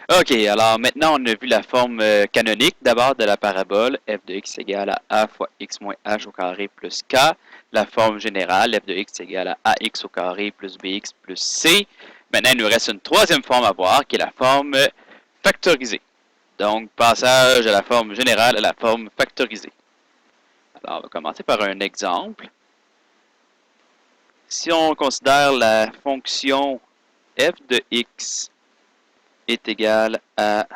OK, alors maintenant on a vu la forme canonique d'abord de la parabole f de x égale à a fois x moins h au carré plus k. La forme générale f de x égale à ax au carré plus bx plus c. Maintenant il nous reste une troisième forme à voir qui est la forme factorisée. Donc passage de la forme générale à la forme factorisée. Alors on va commencer par un exemple. Si on considère la fonction f de x est égale à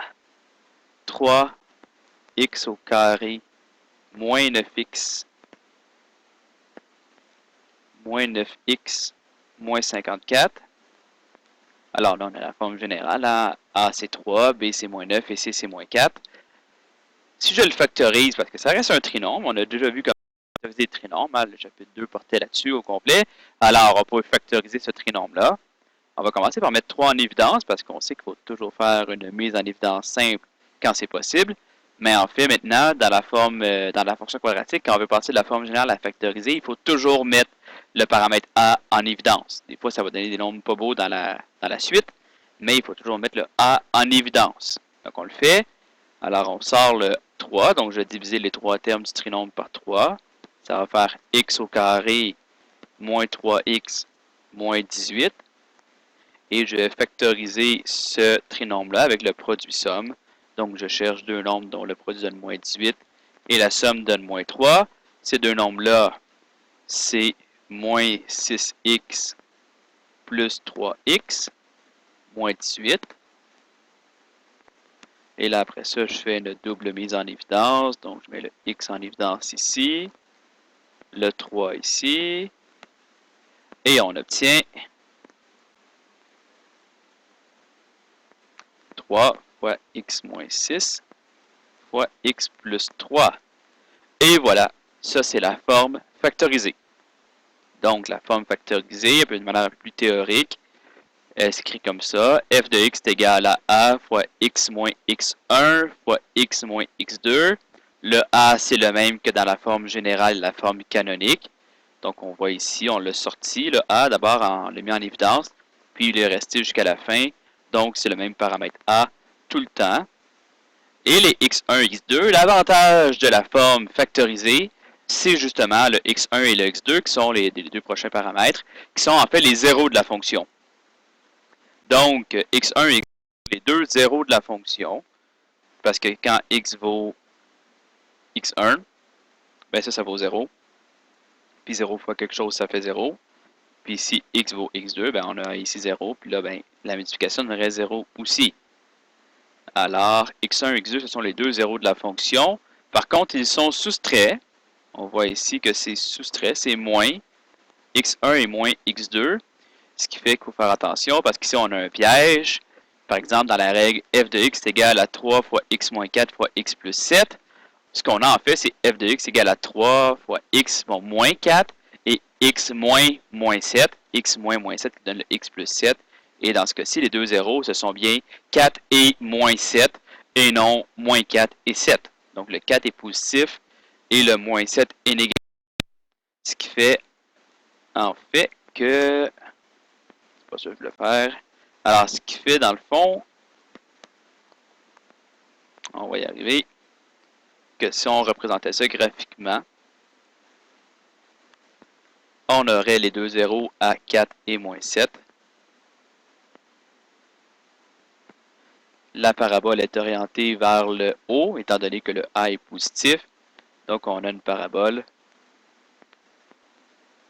3x au carré moins 9x moins 9x moins 54. Alors là, on a la forme générale. Hein? A c'est 3, B c'est moins 9 et C c'est moins 4. Si je le factorise, parce que ça reste un trinôme, on a déjà vu comment factoriser des trinômes. Hein? Le chapitre 2 portait là-dessus au complet. Alors, on peut factoriser ce trinôme-là. On va commencer par mettre 3 en évidence, parce qu'on sait qu'il faut toujours faire une mise en évidence simple quand c'est possible. Mais en fait, maintenant, dans la fonction quadratique, quand on veut passer de la forme générale à factoriser, il faut toujours mettre le paramètre a en évidence. Des fois, ça va donner des nombres pas beaux dans la suite, mais il faut toujours mettre le a en évidence. Donc, on le fait. Alors, on sort le 3, donc je vais diviser les trois termes du trinôme par 3. Ça va faire x au carré moins 3x moins 18. Et je vais factoriser ce trinôme-là avec le produit somme. Donc, je cherche deux nombres dont le produit donne moins 18 et la somme donne moins 3. Ces deux nombres-là, c'est moins 6x plus 3x, moins 18. Et là, après ça, je fais une double mise en évidence. Donc, je mets le x en évidence ici, le 3 ici, et on obtient 3 fois x moins 6 fois x plus 3. Et voilà, ça c'est la forme factorisée. Donc la forme factorisée, un peu de manière plus théorique, elle s'écrit comme ça. F de x est égal à a fois x moins x1 fois x moins x2. Le a, c'est le même que dans la forme générale, la forme canonique. Donc on voit ici, on l'a sorti. Le a, d'abord, on l'a mis en évidence, puis il est resté jusqu'à la fin. Donc c'est le même paramètre a tout le temps. Et les x1 et x2, l'avantage de la forme factorisée, c'est justement le x1 et le x2 qui sont les deux prochains paramètres, qui sont en fait les zéros de la fonction. Donc, x1 et x2, les deux zéros de la fonction, parce que quand x vaut x1, ben ça vaut 0. Puis 0 fois quelque chose, ça fait 0. Puis si x vaut x2, ben on a ici 0. Puis là, ben la multiplication donnerait 0 aussi. Alors, x1 et x2, ce sont les deux zéros de la fonction. Par contre, ils sont soustraits. On voit ici que c'est soustrait, c'est moins x1 et moins x2. Ce qui fait qu'il faut faire attention parce qu'ici, on a un piège. Par exemple, dans la règle f de x est égal à 3 fois x moins 4 fois x plus 7. Ce qu'on a en fait, c'est f de x égale à 3 fois x moins 4 et x moins 7. X moins 7 qui donne le x plus 7. Et dans ce cas-ci, les deux zéros, ce sont bien 4 et moins 7 et non moins 4 et 7. Donc le 4 est positif et le moins 7 est négatif. Ce qui fait en fait que... C'est pas sûr que je vais le faire. Alors, ce qui fait dans le fond, on va y arriver, que si on représentait ça graphiquement, on aurait les deux zéros à 4 et moins 7. La parabole est orientée vers le haut, étant donné que le A est positif. Donc, on a une parabole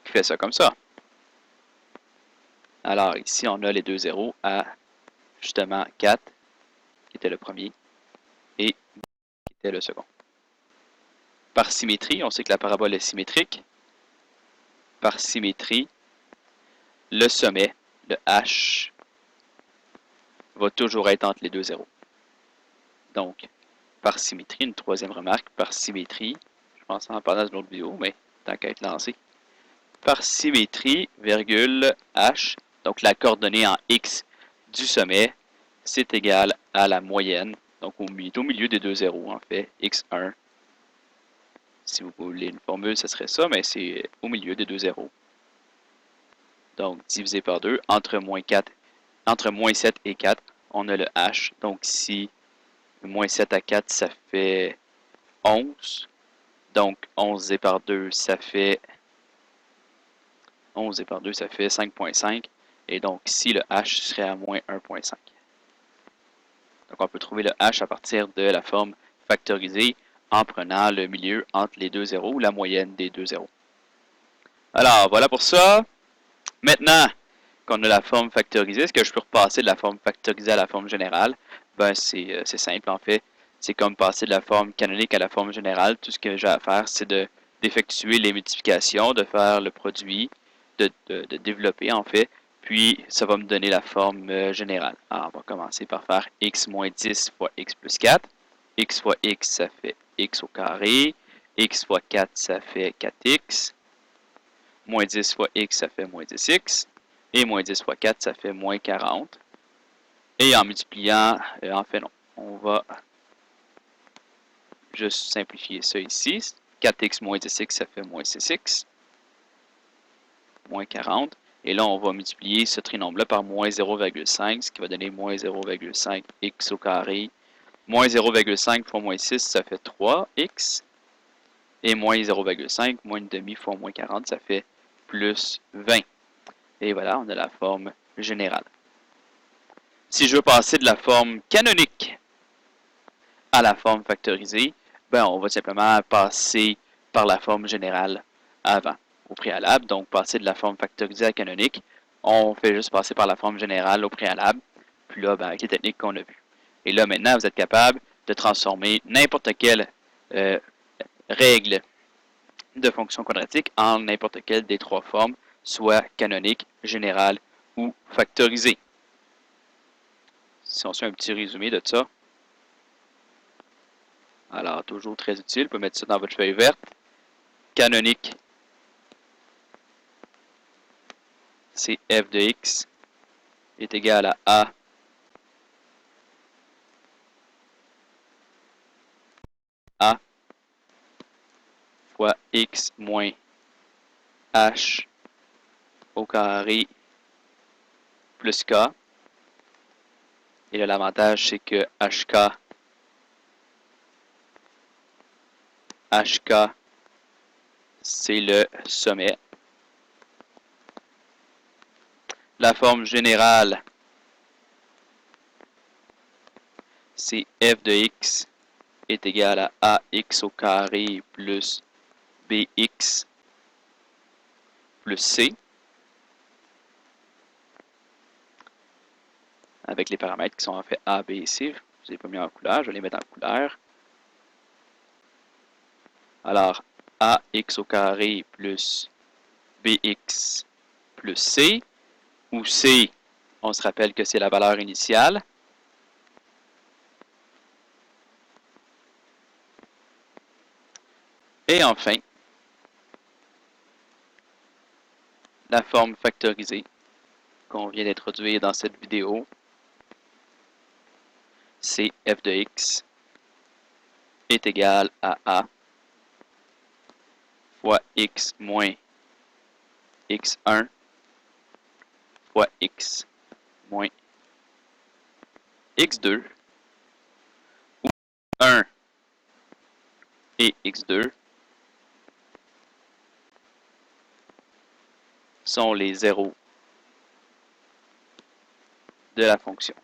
qui fait ça comme ça. Alors, ici, on a les deux zéros à, justement, 4, qui était le premier, et qui était le second. Par symétrie, on sait que la parabole est symétrique. Par symétrie, le sommet, le H, va toujours être entre les deux zéros. Donc, par symétrie, une troisième remarque, par symétrie, je pense en parler dans une autre vidéo, mais tant qu'à être lancé. Par symétrie, virgule, H, donc la coordonnée en X du sommet, c'est égal à la moyenne, donc au milieu des deux zéros, en fait, X1. Si vous voulez une formule, ce serait ça, mais c'est au milieu des deux zéros. Donc, divisé par 2, entre moins 7 et 4, on a le h. Donc ici, moins 7 à 4, ça fait 11. Donc 11 divisé par 2, ça fait 5,5. Et donc ici, le h serait à moins 1,5. Donc on peut trouver le h à partir de la forme factorisée en prenant le milieu entre les deux zéros ou la moyenne des deux zéros. Alors, voilà pour ça. Maintenant qu'on a la forme factorisée, est-ce que je peux repasser de la forme factorisée à la forme générale? Ben, c'est simple en fait. C'est comme passer de la forme canonique à la forme générale. Tout ce que j'ai à faire, c'est d'effectuer les multiplications, de faire le produit, de développer en fait. Puis, ça va me donner la forme générale. Alors, on va commencer par faire x moins 10 fois x plus 4. X fois x, ça fait x au carré. X fois 4, ça fait 4x. Moins 10 fois x, ça fait moins 10x. Et moins 10 fois 4, ça fait moins 40. Et en multipliant, en fait non, on va juste simplifier ça ici. 4x moins 10x, ça fait moins 6x. Moins 40. Et là, on va multiplier ce trinombre-là par moins 0,5, ce qui va donner moins 0,5 x au carré. Moins 0,5 fois moins 6, ça fait 3x. Et moins 0,5, moins une demi fois moins 40, ça fait plus 20. Et voilà, on a la forme générale. Si je veux passer de la forme canonique à la forme factorisée, ben on va simplement passer par la forme générale avant, au préalable. Donc, passer de la forme factorisée à canonique, on fait juste passer par la forme générale au préalable. Puis là, ben, avec les techniques qu'on a vues. Et là, maintenant, vous êtes capable de transformer n'importe quelle règle de fonction quadratique en n'importe quelle des trois formes, soit canonique, générale ou factorisée. Si on fait un petit résumé de ça. Alors, toujours très utile. Vous pouvez mettre ça dans votre feuille verte. Canonique, c'est f de x est égal à a fois x moins h au carré plus k. Et là, l'avantage, c'est que HK, c'est le sommet. La forme générale, c'est f de x est égal à ax au carré plus bx plus c. Avec les paramètres qui sont en fait a, b et c. Je ne les ai pas mis en couleur, je vais les mettre en couleur. Alors, ax au carré plus bx plus c, où c, on se rappelle que c'est la valeur initiale. Et enfin, la forme factorisée qu'on vient d'introduire dans cette vidéo, c'est f de x est égal à a fois x moins x1 fois x moins x2, où 1 et x2 sont les zéros de la fonction.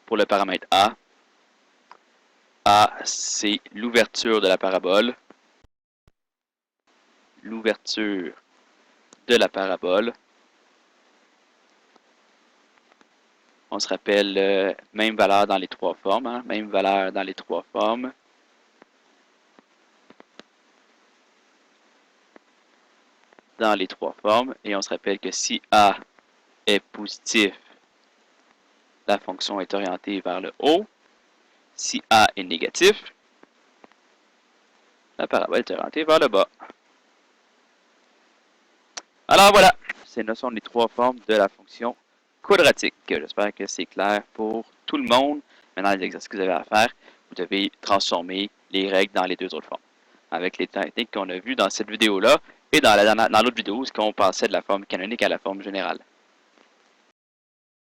Pour le paramètre a, c'est l'ouverture de la parabole. L'ouverture de la parabole. On se rappelle, même valeur dans les trois formes. Hein? Même valeur dans les trois formes. Dans les trois formes. Et on se rappelle que si a est positif, la fonction est orientée vers le haut. Si a est négatif, la parabole est orientée vers le bas. Alors voilà, ces sont les trois formes de la fonction quadratique. J'espère que c'est clair pour tout le monde. Maintenant, les exercices que vous avez à faire, vous devez transformer les règles dans les deux autres formes. Avec les techniques qu'on a vues dans cette vidéo-là, Et dans l'autre vidéo, ce qu'on passait de la forme canonique à la forme générale.